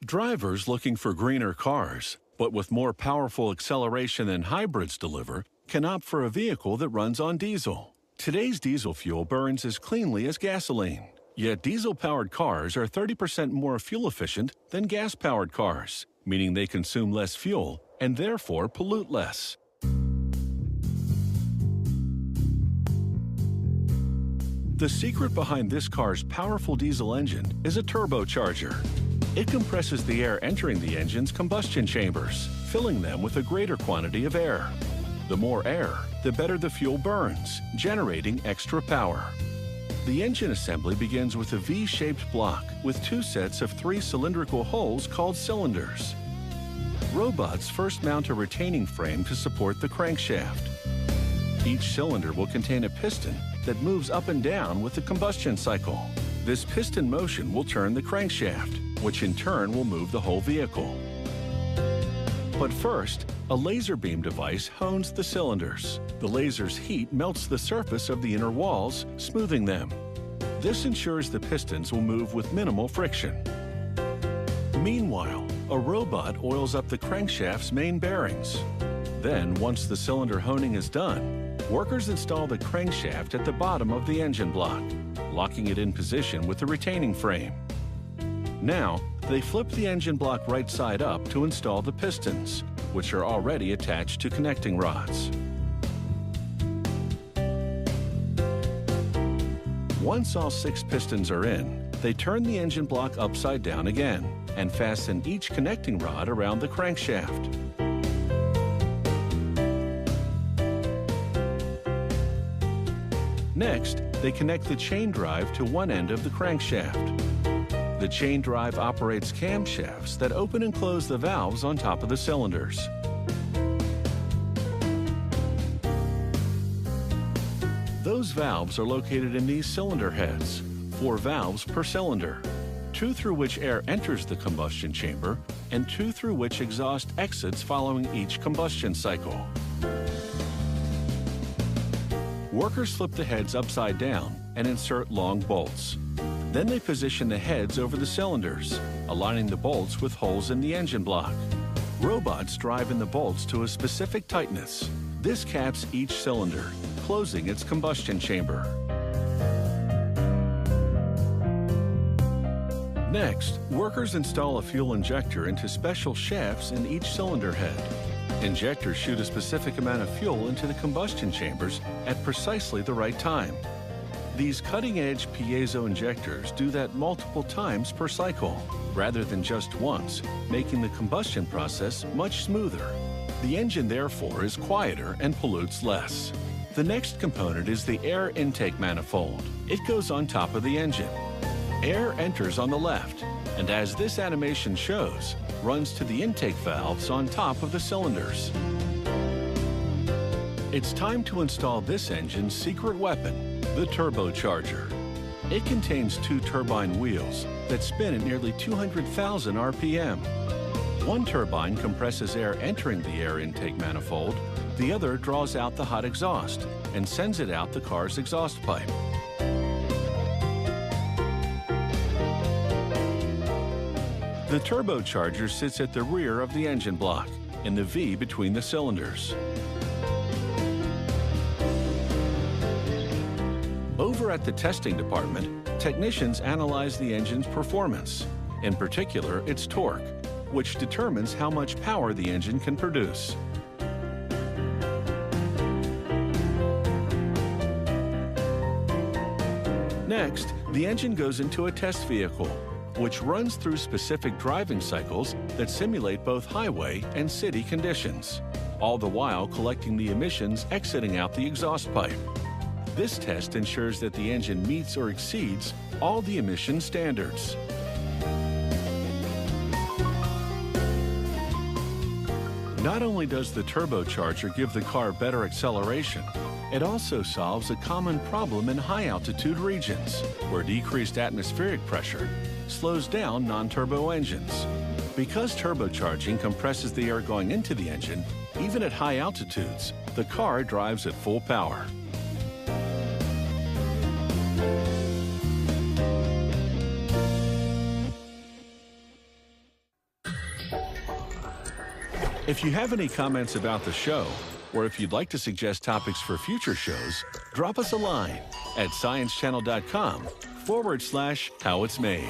Drivers looking for greener cars, but with more powerful acceleration than hybrids deliver, can opt for a vehicle that runs on diesel. Today's diesel fuel burns as cleanly as gasoline, yet diesel-powered cars are 30% more fuel efficient than gas-powered cars, meaning they consume less fuel and therefore pollute less. The secret behind this car's powerful diesel engine is a turbocharger. It compresses the air entering the engine's combustion chambers, filling them with a greater quantity of air. The more air, the better the fuel burns, generating extra power. The engine assembly begins with a V-shaped block with two sets of 3 cylindrical holes called cylinders. Robots first mount a retaining frame to support the crankshaft. Each cylinder will contain a piston that moves up and down with the combustion cycle. This piston motion will turn the crankshaft, which in turn will move the whole vehicle. But first, a laser beam device hones the cylinders. The laser's heat melts the surface of the inner walls, smoothing them. This ensures the pistons will move with minimal friction. Meanwhile, a robot oils up the crankshaft's main bearings. Then, once the cylinder honing is done, workers install the crankshaft at the bottom of the engine block, locking it in position with the retaining frame. Now, they flip the engine block right side up to install the pistons, which are already attached to connecting rods. Once all 6 pistons are in, they turn the engine block upside down again and fasten each connecting rod around the crankshaft. Next, they connect the chain drive to one end of the crankshaft. The chain drive operates camshafts that open and close the valves on top of the cylinders. Those valves are located in these cylinder heads, 4 valves per cylinder, 2 through which air enters the combustion chamber and 2 through which exhaust exits following each combustion cycle. Workers flip the heads upside down and insert long bolts. Then they position the heads over the cylinders, aligning the bolts with holes in the engine block. Robots drive in the bolts to a specific tightness. This caps each cylinder, closing its combustion chamber. Next, workers install a fuel injector into special shafts in each cylinder head. Injectors shoot a specific amount of fuel into the combustion chambers at precisely the right time. These cutting-edge piezo injectors do that multiple times per cycle, rather than just once, making the combustion process much smoother. The engine, therefore, is quieter and pollutes less. The next component is the air intake manifold. It goes on top of the engine. Air enters on the left, and as this animation shows, runs to the intake valves on top of the cylinders. It's time to install this engine's secret weapon, the turbocharger. It contains 2 turbine wheels that spin at nearly 200,000 RPM. One turbine compresses air entering the air intake manifold, the other draws out the hot exhaust and sends it out the car's exhaust pipe. The turbocharger sits at the rear of the engine block, in the V between the cylinders. Over at the testing department, technicians analyze the engine's performance, in particular its torque, which determines how much power the engine can produce. Next, the engine goes into a test vehicle, which runs through specific driving cycles that simulate both highway and city conditions, all the while collecting the emissions exiting out the exhaust pipe. This test ensures that the engine meets or exceeds all the emission standards. Not only does the turbocharger give the car better acceleration, it also solves a common problem in high-altitude regions, where decreased atmospheric pressure slows down non-turbo engines. Because turbocharging compresses the air going into the engine, even at high altitudes, the car drives at full power. If you have any comments about the show, or if you'd like to suggest topics for future shows, drop us a line at sciencechannel.com/how it's made.